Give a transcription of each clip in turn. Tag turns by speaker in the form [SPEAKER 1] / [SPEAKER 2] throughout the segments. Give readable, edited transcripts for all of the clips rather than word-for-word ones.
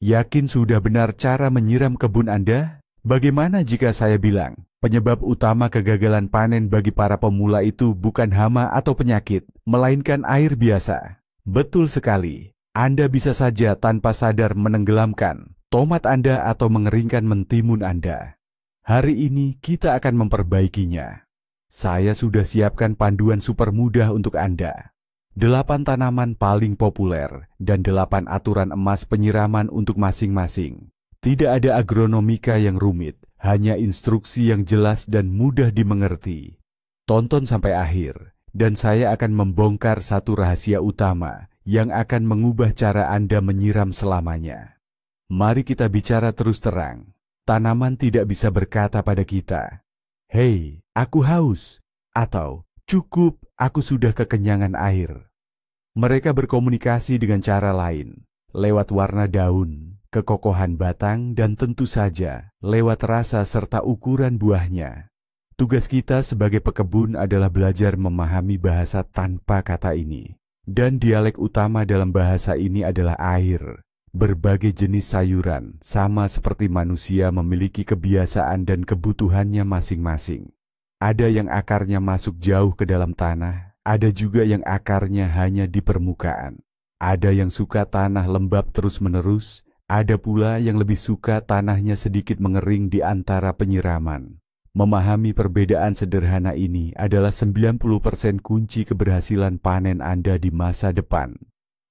[SPEAKER 1] Yakin sudah benar cara menyiram kebun Anda? Bagaimana jika saya bilang, penyebab utama kegagalan panen bagi para pemula itu bukan hama atau penyakit, melainkan air biasa? Betul sekali. Anda bisa saja tanpa sadar menenggelamkan tomat Anda atau mengeringkan mentimun Anda. Hari ini kita akan memperbaikinya. Saya sudah siapkan panduan super mudah untuk Anda. 8 tanaman paling populer dan 8 aturan emas penyiraman untuk masing-masing. Tidak ada agronomika yang rumit, hanya instruksi yang jelas dan mudah dimengerti. Tonton sampai akhir, dan saya akan membongkar satu rahasia utama yang akan mengubah cara Anda menyiram selamanya. Mari kita bicara terus terang. Tanaman tidak bisa berkata pada kita, "Hei, aku haus," atau "Cukup, aku sudah kekenyangan air." Mereka berkomunikasi dengan cara lain, lewat warna daun, kekokohan batang, dan tentu saja lewat rasa serta ukuran buahnya. Tugas kita sebagai pekebun adalah belajar memahami bahasa tanpa kata ini. Dan dialek utama dalam bahasa ini adalah air. Berbagai jenis sayuran, sama seperti manusia, memiliki kebiasaan dan kebutuhannya masing-masing. Ada yang akarnya masuk jauh ke dalam tanah, ada juga yang akarnya hanya di permukaan. Ada yang suka tanah lembab terus-menerus, ada pula yang lebih suka tanahnya sedikit mengering di antara penyiraman. Memahami perbedaan sederhana ini adalah 90% kunci keberhasilan panen Anda di masa depan.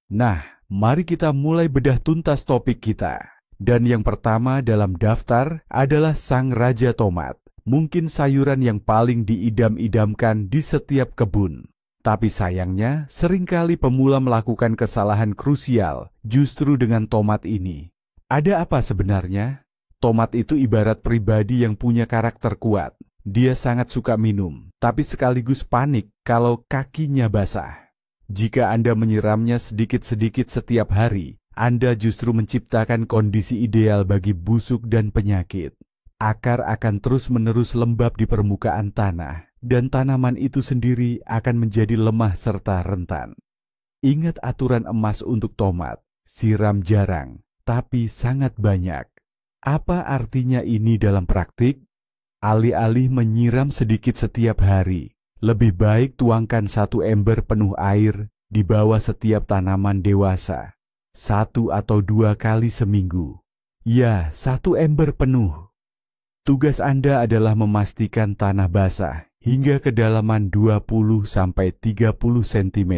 [SPEAKER 1] Nah, mari kita mulai bedah tuntas topik kita. Dan yang pertama dalam daftar adalah sang raja tomat. Mungkin sayuran yang paling diidam-idamkan di setiap kebun. Tapi sayangnya, seringkali pemula melakukan kesalahan krusial justru dengan tomat ini. Ada apa sebenarnya? Tomat itu ibarat pribadi yang punya karakter kuat. Dia sangat suka minum, tapi sekaligus panik kalau kakinya basah. Jika Anda menyiramnya sedikit-sedikit setiap hari, Anda justru menciptakan kondisi ideal bagi busuk dan penyakit. Akar akan terus-menerus lembab di permukaan tanah, dan tanaman itu sendiri akan menjadi lemah serta rentan. Ingat aturan emas untuk tomat, siram jarang, tapi sangat banyak. Apa artinya ini dalam praktik? Alih-alih menyiram sedikit setiap hari, lebih baik tuangkan 1 ember penuh air di bawah setiap tanaman dewasa, 1 atau 2 kali seminggu. Ya, 1 ember penuh. Tugas Anda adalah memastikan tanah basah hingga kedalaman 20-30 cm.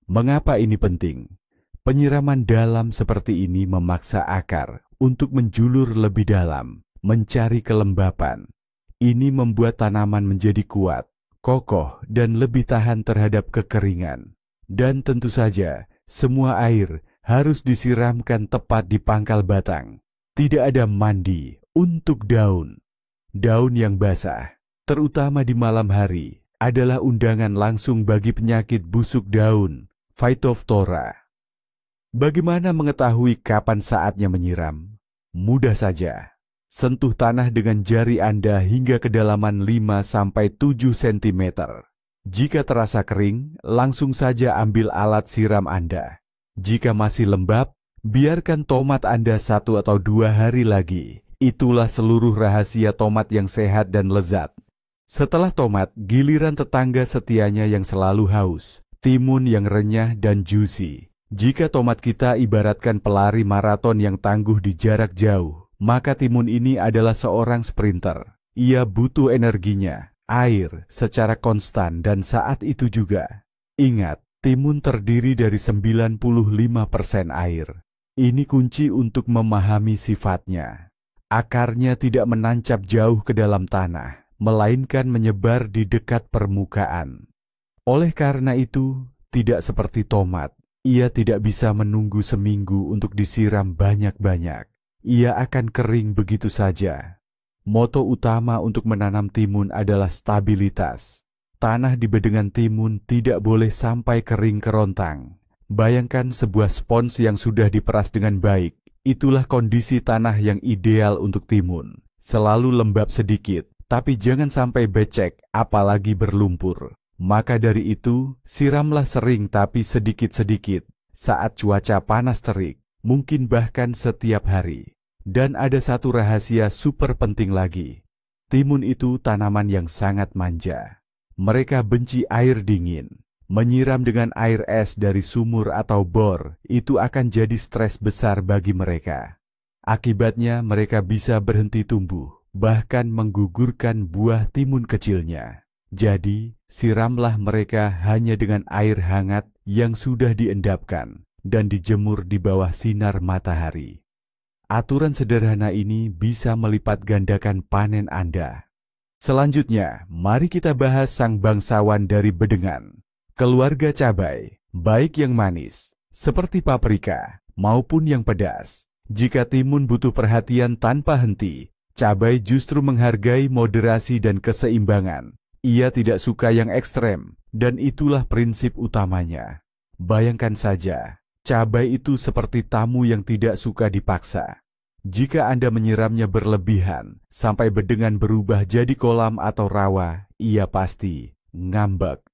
[SPEAKER 1] Mengapa ini penting? Penyiraman dalam seperti ini memaksa akar untuk menjulur lebih dalam, mencari kelembapan. Ini membuat tanaman menjadi kuat, kokoh, dan lebih tahan terhadap kekeringan. Dan tentu saja, semua air harus disiramkan tepat di pangkal batang. Tidak ada mandi untuk daun. Daun yang basah, terutama di malam hari, adalah undangan langsung bagi penyakit busuk daun, Phytophthora. Bagaimana mengetahui kapan saatnya menyiram? Mudah saja. Sentuh tanah dengan jari Anda hingga kedalaman 5-7 cm. Jika terasa kering, langsung saja ambil alat siram Anda. Jika masih lembab, biarkan tomat Anda 1 atau 2 hari lagi. Itulah seluruh rahasia tomat yang sehat dan lezat. Setelah tomat, giliran tetangga setianya yang selalu haus, timun yang renyah dan juicy. Jika tomat kita ibaratkan pelari maraton yang tangguh di jarak jauh, maka timun ini adalah seorang sprinter. Ia butuh energinya, air, secara konstan dan saat itu juga. Ingat, timun terdiri dari 95% air. Ini kunci untuk memahami sifatnya. Akarnya tidak menancap jauh ke dalam tanah, melainkan menyebar di dekat permukaan. Oleh karena itu, tidak seperti tomat, ia tidak bisa menunggu seminggu untuk disiram banyak-banyak. Ia akan kering begitu saja. Moto utama untuk menanam timun adalah stabilitas. Tanah di bedengan timun tidak boleh sampai kering kerontang. Bayangkan sebuah spons yang sudah diperas dengan baik. Itulah kondisi tanah yang ideal untuk timun. Selalu lembab sedikit, tapi jangan sampai becek, apalagi berlumpur. Maka dari itu, siramlah sering tapi sedikit-sedikit saat cuaca panas terik. mungkin bahkan setiap hari. Dan ada satu rahasia super penting lagi. Timun itu tanaman yang sangat manja. Mereka benci air dingin. Menyiram dengan air es dari sumur atau bor itu akan jadi stres besar bagi mereka. Akibatnya mereka bisa berhenti tumbuh, bahkan menggugurkan buah timun kecilnya. Jadi, siramlah mereka hanya dengan air hangat yang sudah diendapkan dan dijemur di bawah sinar matahari. Aturan sederhana ini bisa melipat gandakan panen Anda. Selanjutnya, mari kita bahas sang bangsawan dari bedengan, keluarga cabai, baik yang manis, seperti paprika, maupun yang pedas. Jika timun butuh perhatian tanpa henti, cabai justru menghargai moderasi dan keseimbangan. Ia tidak suka yang ekstrem, dan itulah prinsip utamanya. Bayangkan saja, cabai itu seperti tamu yang tidak suka dipaksa. Jika Anda menyiramnya berlebihan, sampai bedengan berubah jadi kolam atau rawa, ia pasti ngambek.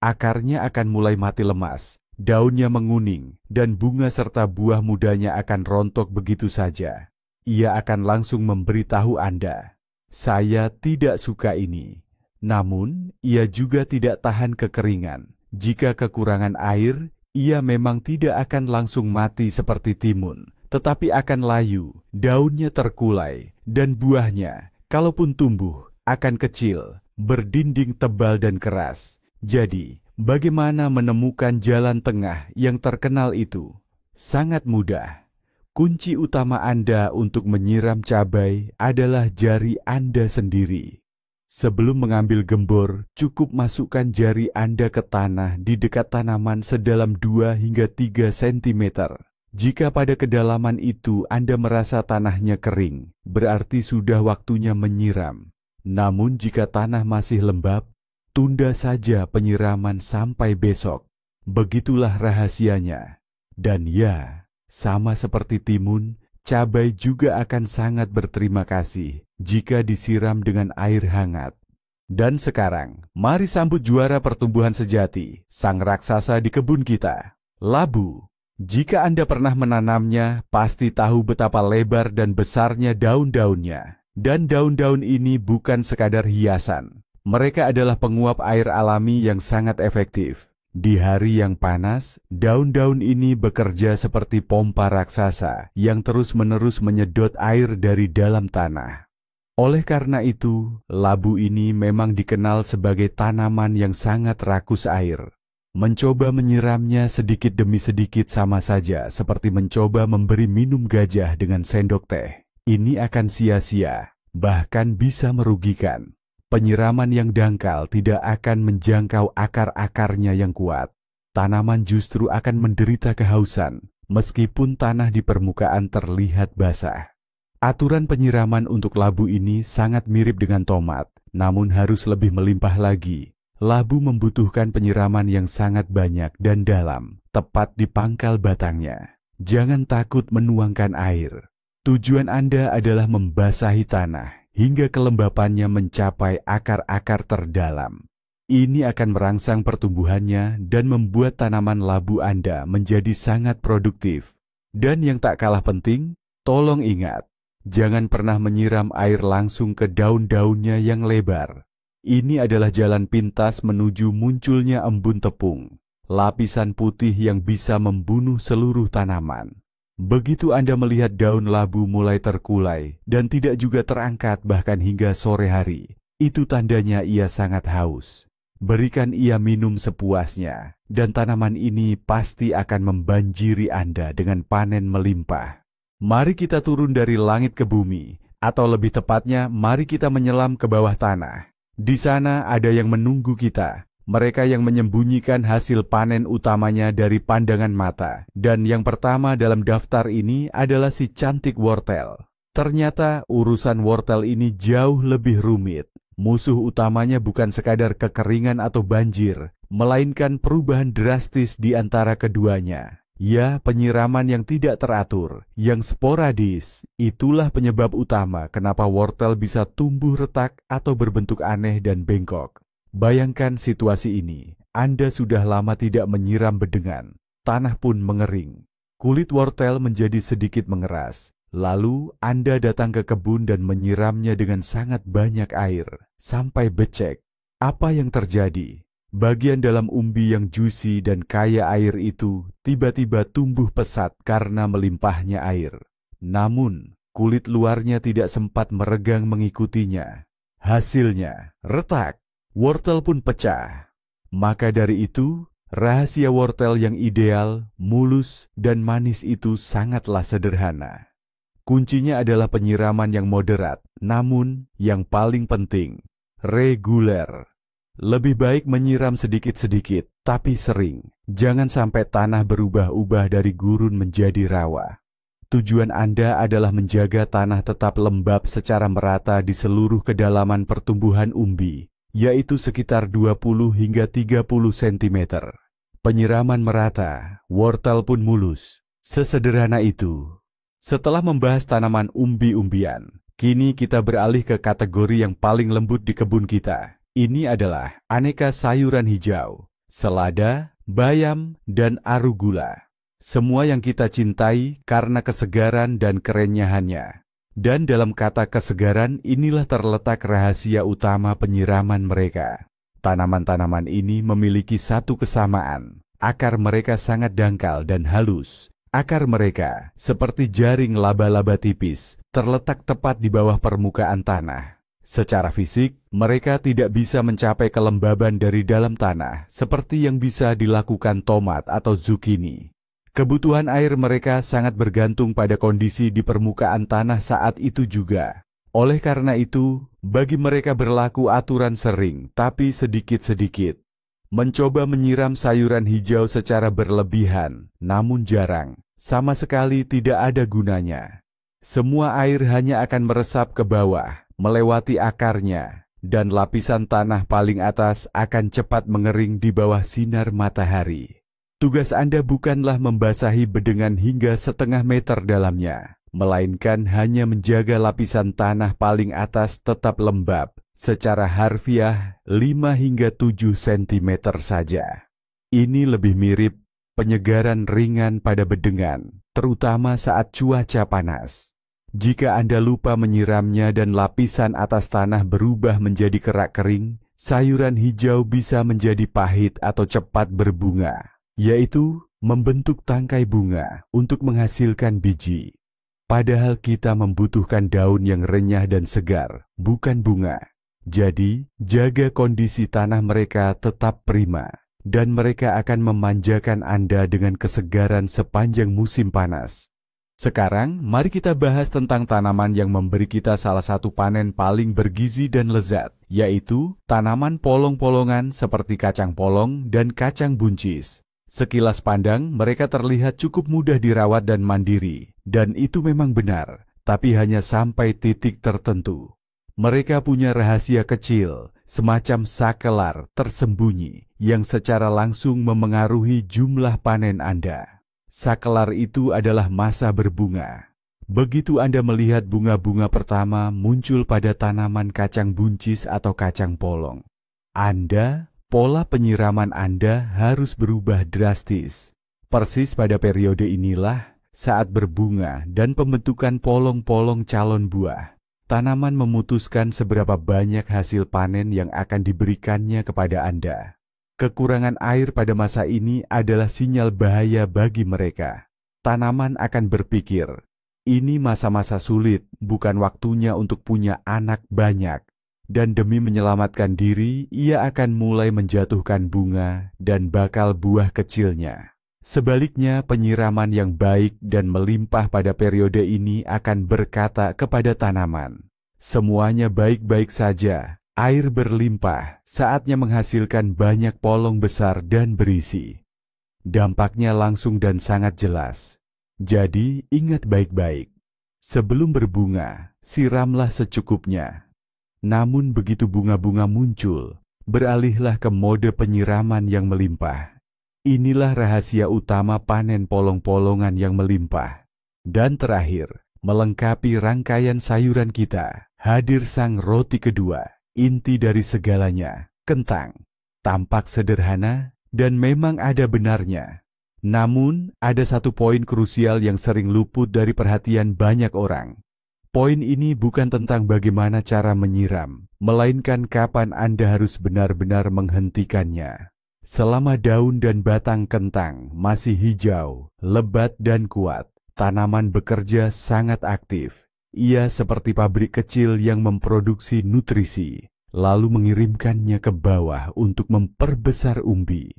[SPEAKER 1] Akarnya akan mulai mati lemas, daunnya menguning, dan bunga serta buah mudanya akan rontok begitu saja. Ia akan langsung memberitahu Anda, "Saya tidak suka ini." Namun, ia juga tidak tahan kekeringan. Jika kekurangan air, ia memang tidak akan langsung mati seperti timun, tetapi akan layu, daunnya terkulai, dan buahnya, kalaupun tumbuh, akan kecil, berdinding tebal dan keras. Jadi, bagaimana menemukan jalan tengah yang terkenal itu? Sangat mudah. Kunci utama Anda untuk menyiram cabai adalah jari Anda sendiri. Sebelum mengambil gembor, cukup masukkan jari Anda ke tanah di dekat tanaman sedalam 2 hingga 3 cm. Jika pada kedalaman itu Anda merasa tanahnya kering, berarti sudah waktunya menyiram. Namun jika tanah masih lembab, tunda saja penyiraman sampai besok. Begitulah rahasianya. Dan ya, sama seperti timun, cabai juga akan sangat berterima kasih jika disiram dengan air hangat. Dan sekarang, mari sambut juara pertumbuhan sejati, sang raksasa di kebun kita, labu. Jika Anda pernah menanamnya, pasti tahu betapa lebar dan besarnya daun-daunnya. Dan daun-daun ini bukan sekadar hiasan. Mereka adalah penguap air alami yang sangat efektif. Di hari yang panas, daun-daun ini bekerja seperti pompa raksasa yang terus-menerus menyedot air dari dalam tanah. Oleh karena itu, labu ini memang dikenal sebagai tanaman yang sangat rakus air. Mencoba menyiramnya sedikit demi sedikit sama saja seperti mencoba memberi minum gajah dengan sendok teh. Ini akan sia-sia, bahkan bisa merugikan. Penyiraman yang dangkal tidak akan menjangkau akar-akarnya yang kuat. Tanaman justru akan menderita kehausan, meskipun tanah di permukaan terlihat basah. Aturan penyiraman untuk labu ini sangat mirip dengan tomat, namun harus lebih melimpah lagi. Labu membutuhkan penyiraman yang sangat banyak dan dalam, tepat di pangkal batangnya. Jangan takut menuangkan air. Tujuan Anda adalah membasahi tanah hingga kelembapannya mencapai akar-akar terdalam. Ini akan merangsang pertumbuhannya dan membuat tanaman labu Anda menjadi sangat produktif. Dan yang tak kalah penting, tolong ingat, jangan pernah menyiram air langsung ke daun-daunnya yang lebar. Ini adalah jalan pintas menuju munculnya embun tepung, lapisan putih yang bisa membunuh seluruh tanaman. Begitu Anda melihat daun labu mulai terkulai dan tidak juga terangkat bahkan hingga sore hari, itu tandanya ia sangat haus. Berikan ia minum sepuasnya, dan tanaman ini pasti akan membanjiri Anda dengan panen melimpah. Mari kita turun dari langit ke bumi, atau lebih tepatnya, mari kita menyelam ke bawah tanah. Di sana ada yang menunggu kita, mereka yang menyembunyikan hasil panen utamanya dari pandangan mata. Dan yang pertama dalam daftar ini adalah si cantik wortel. Ternyata urusan wortel ini jauh lebih rumit. Musuh utamanya bukan sekadar kekeringan atau banjir, melainkan perubahan drastis di antara keduanya. Ya, penyiraman yang tidak teratur, yang sporadis, itulah penyebab utama kenapa wortel bisa tumbuh retak atau berbentuk aneh dan bengkok. Bayangkan situasi ini, Anda sudah lama tidak menyiram bedengan, tanah pun mengering. kulit wortel menjadi sedikit mengeras. Lalu Anda datang ke kebun dan menyiramnya dengan sangat banyak air, sampai becek. Apa yang terjadi? Bagian dalam umbi yang juicy dan kaya air itu tiba-tiba tumbuh pesat karena melimpahnya air. Namun, kulit luarnya tidak sempat meregang mengikutinya. Hasilnya, retak. Wortel pun pecah. Maka dari itu, rahasia wortel yang ideal, mulus, dan manis itu sangatlah sederhana. Kuncinya adalah penyiraman yang moderat, namun yang paling penting, reguler. Lebih baik menyiram sedikit-sedikit, tapi sering. Jangan sampai tanah berubah-ubah dari gurun menjadi rawa. Tujuan Anda adalah menjaga tanah tetap lembab secara merata di seluruh kedalaman pertumbuhan umbi, yaitu sekitar 20 hingga 30 cm. Penyiraman merata, wortel pun mulus. Sesederhana itu. Setelah membahas tanaman umbi-umbian, kini kita beralih ke kategori yang paling lembut di kebun kita. Ini adalah aneka sayuran hijau, selada, bayam, dan arugula. Semua yang kita cintai karena kesegaran dan kerenyahannya. Dan dalam kata kesegaran inilah terletak rahasia utama penyiraman mereka. Tanaman-tanaman ini memiliki satu kesamaan. Akar mereka sangat dangkal dan halus. Akar mereka, seperti jaring laba-laba tipis, terletak tepat di bawah permukaan tanah. Secara fisik, mereka tidak bisa mencapai kelembaban dari dalam tanah seperti yang bisa dilakukan tomat atau zucchini. Kebutuhan air mereka sangat bergantung pada kondisi di permukaan tanah saat itu juga. Oleh karena itu, bagi mereka berlaku aturan sering tapi sedikit-sedikit. Mencoba menyiram sayuran hijau secara berlebihan, namun jarang, sama sekali tidak ada gunanya. Semua air hanya akan meresap ke bawah, melewati akarnya, dan lapisan tanah paling atas akan cepat mengering di bawah sinar matahari. Tugas Anda bukanlah membasahi bedengan hingga setengah meter dalamnya, melainkan hanya menjaga lapisan tanah paling atas tetap lembab, secara harfiah 5 hingga 7 cm saja. Ini lebih mirip penyegaran ringan pada bedengan, terutama saat cuaca panas. Jika Anda lupa menyiramnya dan lapisan atas tanah berubah menjadi kerak kering, sayuran hijau bisa menjadi pahit atau cepat berbunga, yaitu membentuk tangkai bunga untuk menghasilkan biji. Padahal kita membutuhkan daun yang renyah dan segar, bukan bunga. Jadi, jaga kondisi tanah mereka tetap prima, dan mereka akan memanjakan Anda dengan kesegaran sepanjang musim panas. Sekarang, mari kita bahas tentang tanaman yang memberi kita salah satu panen paling bergizi dan lezat, yaitu tanaman polong-polongan seperti kacang polong dan kacang buncis. Sekilas pandang, mereka terlihat cukup mudah dirawat dan mandiri, dan itu memang benar, tapi hanya sampai titik tertentu. Mereka punya rahasia kecil, semacam sakelar tersembunyi, yang secara langsung memengaruhi jumlah panen Anda. Sakelar itu adalah masa berbunga. Begitu Anda melihat bunga-bunga pertama muncul pada tanaman kacang buncis atau kacang polong, pola penyiraman Anda harus berubah drastis. Persis pada periode inilah, saat berbunga dan pembentukan polong-polong calon buah, tanaman memutuskan seberapa banyak hasil panen yang akan diberikannya kepada Anda. Kekurangan air pada masa ini adalah sinyal bahaya bagi mereka. Tanaman akan berpikir, ini masa-masa sulit, bukan waktunya untuk punya anak banyak. Dan demi menyelamatkan diri, ia akan mulai menjatuhkan bunga dan bakal buah kecilnya. Sebaliknya, penyiraman yang baik dan melimpah pada periode ini akan berkata kepada tanaman, semuanya baik-baik saja. Air berlimpah, saatnya menghasilkan banyak polong besar dan berisi. Dampaknya langsung dan sangat jelas. Jadi, ingat baik-baik. Sebelum berbunga, siramlah secukupnya. Namun begitu bunga-bunga muncul, beralihlah ke mode penyiraman yang melimpah. Inilah rahasia utama panen polong-polongan yang melimpah. Dan terakhir, melengkapi rangkaian sayuran kita, hadir sang roti kedua. Inti dari segalanya, kentang. Tampak sederhana dan memang ada benarnya. Namun, ada satu poin krusial yang sering luput dari perhatian banyak orang. Poin ini bukan tentang bagaimana cara menyiram, melainkan kapan Anda harus benar-benar menghentikannya. Selama daun dan batang kentang masih hijau, lebat dan kuat, tanaman bekerja sangat aktif. Ia seperti pabrik kecil yang memproduksi nutrisi, lalu mengirimkannya ke bawah untuk memperbesar umbi.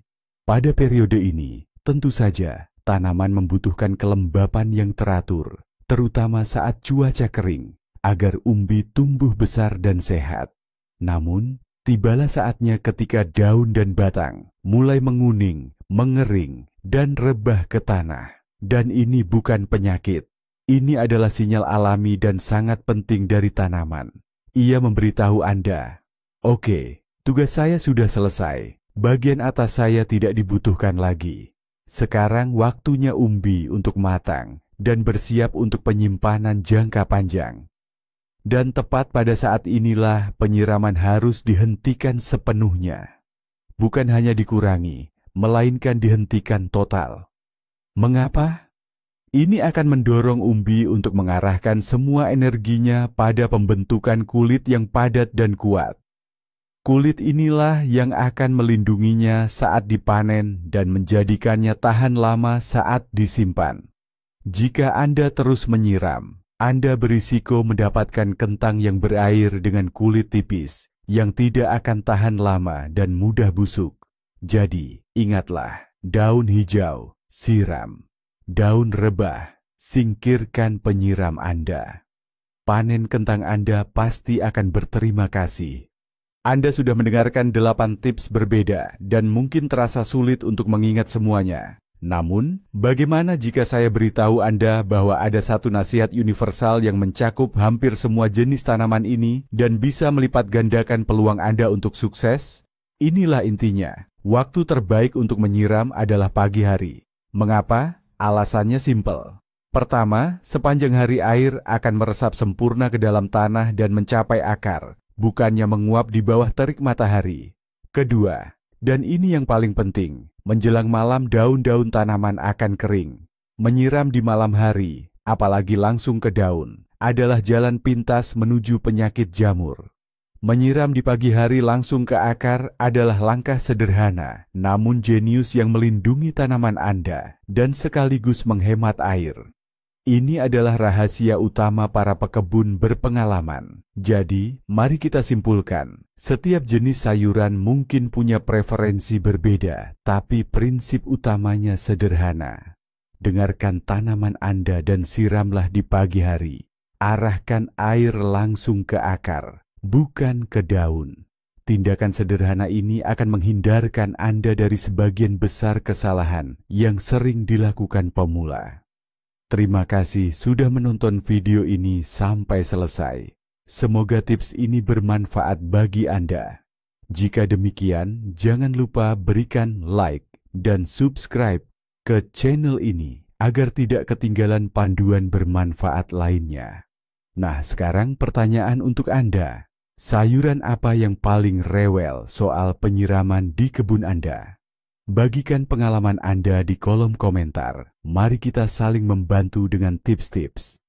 [SPEAKER 1] Pada periode ini, tentu saja, tanaman membutuhkan kelembapan yang teratur, terutama saat cuaca kering, agar umbi tumbuh besar dan sehat. Namun, tibalah saatnya ketika daun dan batang mulai menguning, mengering, dan rebah ke tanah. Dan ini bukan penyakit. Ini adalah sinyal alami dan sangat penting dari tanaman. Ia memberitahu Anda, "Oke, tugas saya sudah selesai. Bagian atas saya tidak dibutuhkan lagi. Sekarang waktunya umbi untuk matang dan bersiap untuk penyimpanan jangka panjang." Dan tepat pada saat inilah penyiraman harus dihentikan sepenuhnya. Bukan hanya dikurangi, melainkan dihentikan total. Mengapa? Ini akan mendorong umbi untuk mengarahkan semua energinya pada pembentukan kulit yang padat dan kuat. Kulit inilah yang akan melindunginya saat dipanen dan menjadikannya tahan lama saat disimpan. Jika Anda terus menyiram, Anda berisiko mendapatkan kentang yang berair dengan kulit tipis, yang tidak akan tahan lama dan mudah busuk. Jadi, ingatlah, daun hijau, siram. Daun rebah, singkirkan penyiram Anda. Panen kentang Anda pasti akan berterima kasih. Anda sudah mendengarkan 8 tips berbeda dan mungkin terasa sulit untuk mengingat semuanya. Namun, bagaimana jika saya beritahu Anda bahwa ada satu nasihat universal yang mencakup hampir semua jenis tanaman ini dan bisa melipat gandakan peluang Anda untuk sukses? Inilah intinya, waktu terbaik untuk menyiram adalah pagi hari. Mengapa? Alasannya simpel. Pertama, sepanjang hari air akan meresap sempurna ke dalam tanah dan mencapai akar, bukannya menguap di bawah terik matahari. Kedua, dan ini yang paling penting, menjelang malam daun-daun tanaman akan kering. Menyiram di malam hari, apalagi langsung ke daun, adalah jalan pintas menuju penyakit jamur. Menyiram di pagi hari langsung ke akar adalah langkah sederhana, namun jenius yang melindungi tanaman Anda dan sekaligus menghemat air. Ini adalah rahasia utama para pekebun berpengalaman. Jadi, mari kita simpulkan, setiap jenis sayuran mungkin punya preferensi berbeda, tapi prinsip utamanya sederhana. Dengarkan tanaman Anda dan siramlah di pagi hari. Arahkan air langsung ke akar, bukan ke daun. Tindakan sederhana ini akan menghindarkan Anda dari sebagian besar kesalahan yang sering dilakukan pemula. Terima kasih sudah menonton video ini sampai selesai. Semoga tips ini bermanfaat bagi Anda. Jika demikian, jangan lupa berikan like dan subscribe ke channel ini agar tidak ketinggalan panduan bermanfaat lainnya. Nah, sekarang pertanyaan untuk Anda. Sayuran apa yang paling rewel soal penyiraman di kebun Anda? Bagikan pengalaman Anda di kolom komentar. Mari kita saling membantu dengan tips-tips.